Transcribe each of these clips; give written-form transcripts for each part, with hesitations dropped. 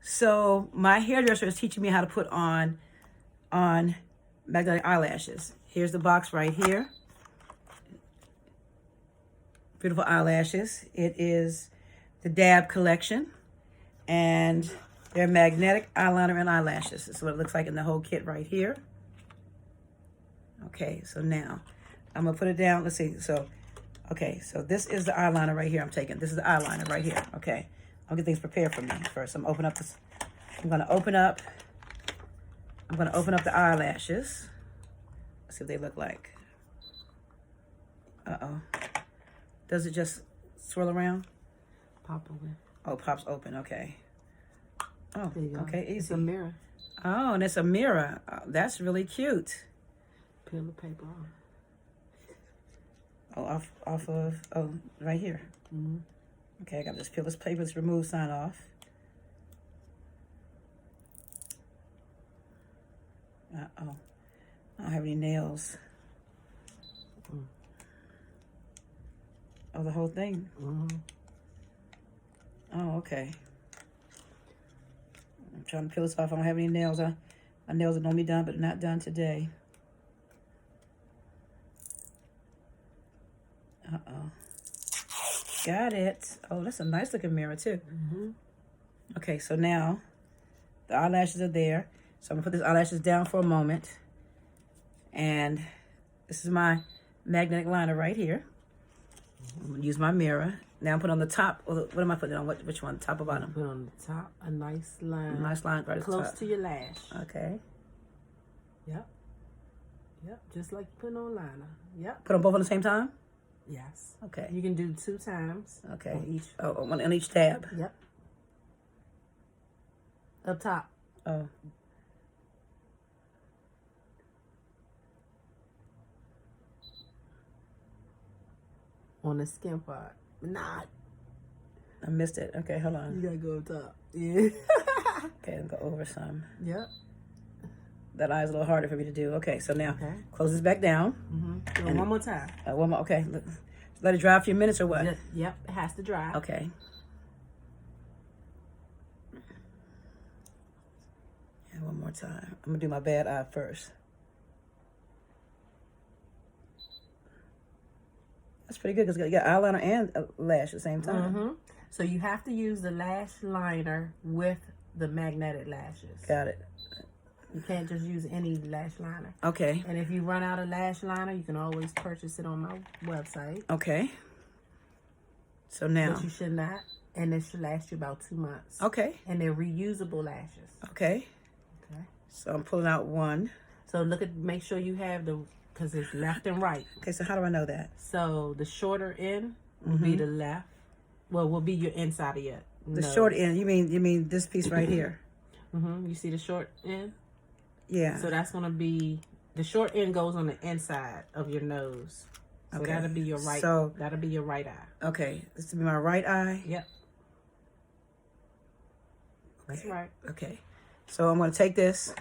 So my hairdresser is teaching me how to put on magnetic eyelashes. Here's the box right here. Beautiful eyelashes. It is the Dab collection, and they're magnetic eyeliner and eyelashes. This is what it looks like in the whole kit right here. Okay, so now I'm gonna put it down. Let's see. So, okay, so this is the eyeliner right here I'm taking. This is the eyeliner right here. Okay, I'll get things prepared for me first. I'm gonna open up the eyelashes. Let's see what they look like. Uh-oh. Does it just swirl around? Pop open. Oh, it pops open. Okay. Oh, There you go. okay, easy. It's a mirror. Oh, and it's a mirror. Oh, that's really cute. Peel the paper off. Oh, right here. Mm-hmm. Okay, I got to just peel this paper, this remove sign off. Uh-oh. I don't have any nails. Mm. Oh, the whole thing? Mm-hmm. Oh, okay. I'm trying to peel this off. I don't have any nails. My nails are normally done, but not done today. Uh-oh. Got it. Oh, that's a nice looking mirror, too. Mm-hmm. Okay, so now the eyelashes are there. So I'm going to put these eyelashes down for a moment. And this is my magnetic liner right here. I'm going to use my mirror. Now I'm putting on the top. What am I putting on? Which one? Top or bottom? Put on the top a nice line. Nice line right at the top. Close to your lash. Okay. Yep. Yep. Just like putting on liner. Yep. Put them both on the same time? Yes. Okay. You can do 2 times. Okay. On each. Oh, one on each tab. Yep. Up top. Oh. On the skin part. Not. I missed it. Okay, hold on. You gotta go up top. Yeah. Okay, I'll go over some. Yep. That eye's a little harder for me to do. Okay, so now close this back down. Mm-hmm. And one more time. One more. Okay. Let it dry a few minutes or what? Yep. It has to dry. Okay. And one more time. I'm going to do my bad eye first. That's pretty good because you got eyeliner and a lash at the same time. Mm-hmm. So you have to use the lash liner with the magnetic lashes. Got it. You can't just use any lash liner. Okay. And if you run out of lash liner, you can always purchase it on my website. Okay. So now. But you should not. And it should last you about 2 months. Okay. And they're reusable lashes. Okay. Okay. So I'm pulling out one. So make sure you have because it's left and right. Okay, so how do I know that? So the shorter end will be the left. Well, will be your inside of your The nose. short end, you mean this piece right here? Mm-hmm. You see the short end? Yeah. So that's going to be, the short end goes on the inside of your nose. So Okay. that'll be your right, So, that'll be your right eye. Okay, this will be my right eye. Yep. That's right. Okay, so I'm going to take this.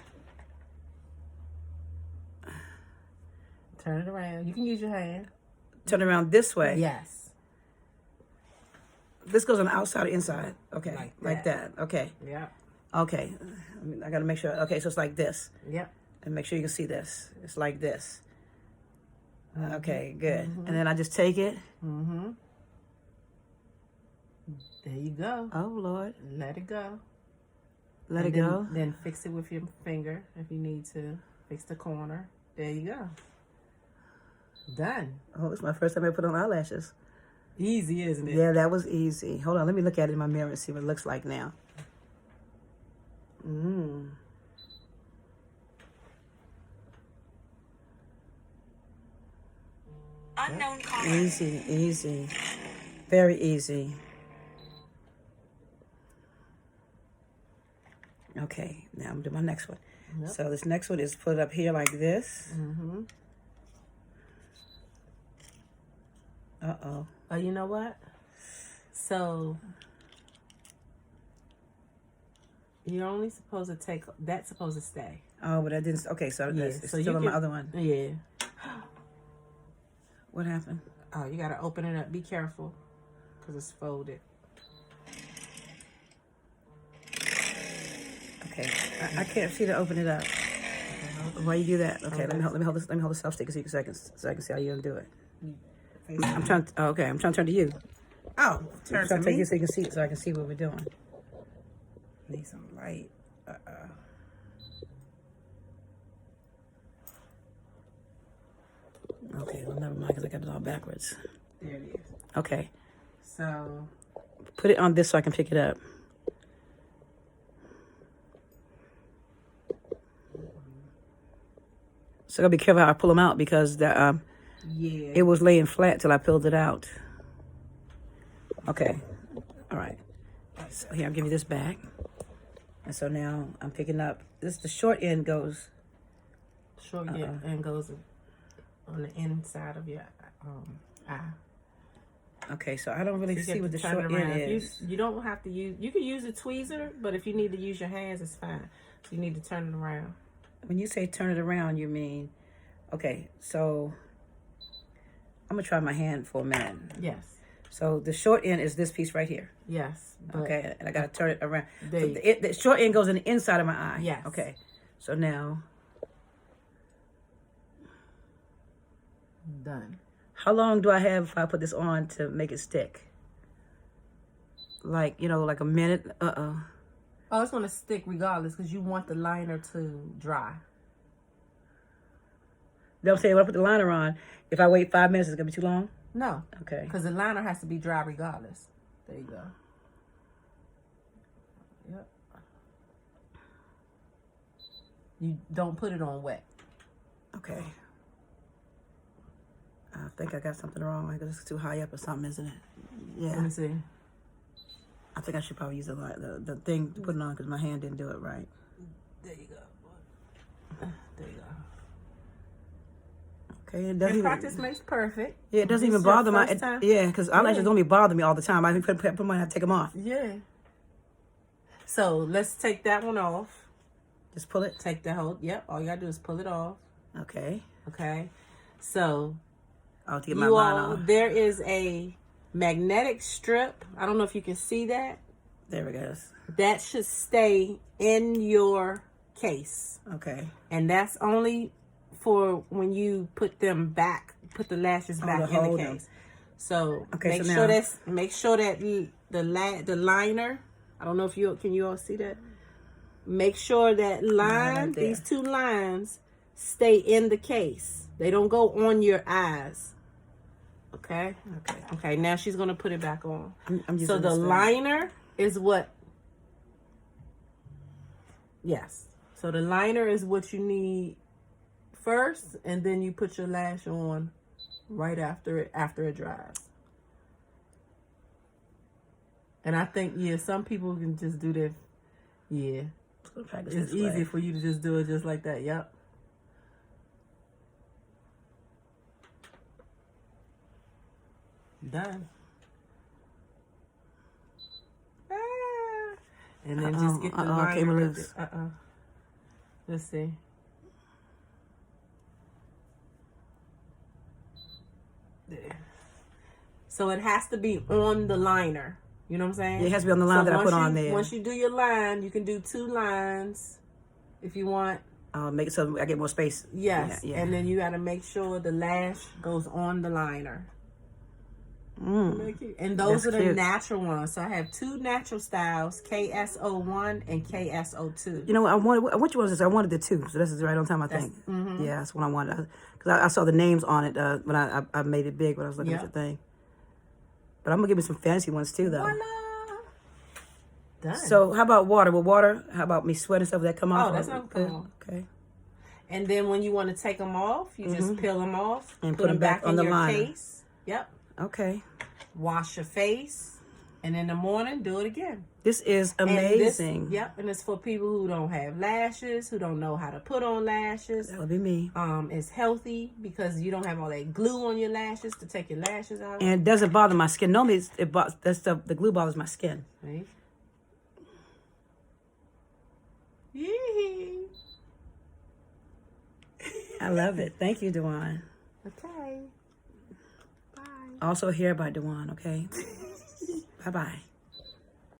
Turn it around. You can use your hand. Turn it around this way. Yes. This goes on the outside or inside. Okay, like that. Okay. Yeah. Okay, I got to make sure. Okay, so it's like this. Yep. And make sure you can see this. It's like this. Okay, good. And then I just take it. Mm-hmm. There you go. Oh, Lord. Let it go. Let it go. Then fix it with your finger if you need to. Fix the corner. There you go. Done. Oh, it's my first time I put on eyelashes. Easy, isn't it? Yeah, that was easy. Hold on, let me look at it in my mirror and see what it looks like now. Unknown caller. Easy, easy. Very easy. Okay, now I'm doing my next one. Yep. So this next one is put it up here like this. Mm-hmm. Uh-oh. Oh, you know what? So you're only supposed to take, that's supposed to stay. Oh, but I didn't, okay, so Yeah, it's so still you on my can- other one. Yeah. What happened? Oh, you gotta open it up. Be careful, because it's folded. Okay, I can't see to open it up. Why you do that? Okay, let me hold the self sticker so I can see how you're gonna do it. I'm trying. Okay, I'm trying to turn to you. Oh, I'm turn trying to to take me. you so you can see, so I can see what we're doing. Need some light. Okay, well never mind because I got it all backwards. There it is. Okay, So put it on this so I can pick it up. So I gotta be careful how I pull them out because yeah, it was laying flat till I pulled it out. Okay, all right. So here, I'll give you this back. And so now I'm picking up this. The short end goes. short and goes on the inside of your eye. Okay, so I don't really You see get what to the turn short it around. end If is. you don't have to use. You can use a tweezer, but if you need to use your hands, it's fine. You need to turn it around. When you say turn it around, you mean, okay, so I'm gonna try my hand for a minute. Yes. So the short end is this piece right here. Yes. But Okay, and I gotta turn it around. There So you the short end goes in the inside of my eye. Yes. Okay, so now, done. how long do I have if I put this on to make it stick? Like, like a minute? Oh, it's gonna stick regardless because you want the liner to dry. You know what I'm saying? When I put the liner on, if I wait 5 minutes, it's gonna be too long? No, Okay. because the liner has to be dry regardless. There you go. Yep. You don't put it on wet. Okay. I think I got something wrong. I guess it's too high up or something, isn't it? Let Yeah. me see. I think I should probably use the thing to put it on because my hand didn't do it right. There you go. There you go. Okay, it doesn't And even. practice makes perfect. Yeah, it doesn't This even is your bother my. first time? Yeah, because eyelashes Yeah. don't be bother me all the time. I think put my have to take them off. Yeah. So let's take that one off. Just pull it. Take the whole. Yep. All you gotta do is pull it off. Okay. Okay. So I'll have to get my you line all, on. there is a magnetic strip. I don't know if you can see that. There it goes. That should stay in your case. Okay. And that's only for when you put them back, put the lashes back to in the hold them. case. So Okay, make so sure now- the liner, I don't know if can you all see that? Make sure that line, right there. these two lines stay in the case. They don't go on your eyes. Okay? Okay. Okay, now she's going to put it back on. I'm using So the this thing. liner is what? Yes. So the liner is what you need first, and then you put your lash on right after it dries. And I think, yeah, some people can just do that. Yeah. Practice It's this way. easy for you to just do it just like that. Yep. Done. Ah. And then just get the liner. came loose. Let's see. There. So it has to be on the liner. You know what I'm saying? Yeah, it has to be on the line that I put on there. Once you do your line, you can do 2 lines if you want. Make it so I get more space. Yes. Yeah. And then you got to make sure the lash goes on the liner. And those That's are the cute. natural ones. So I have 2 natural styles, KSO1 and KSO2. You know, which one was this? I wanted the 2, so this is right on time, I think. Yeah, that's what I wanted. Because I saw the names on it when I made it big when I was looking at the thing. But I'm going to give me some fancy ones too, though. Voila! Done. So how about water? With water, how about me sweating stuff that come off? Oh, that's not gonna come off. Okay. And then when you want to take them off, you just peel them off And put them back on in the your liner. case. Yep. Okay. Wash your face, and in the morning do it again. This is And amazing. Yep. And it's for people who don't have lashes, who don't know how to put on lashes. That would be me. It's healthy because you don't have all that glue on your lashes to take your lashes out. And it doesn't bother my skin. Normally, that stuff, the glue bothers my skin. Right? Yee. I love it. Thank you, Dewan. Okay. Bye. Also here by Dewan, okay? Bye-bye.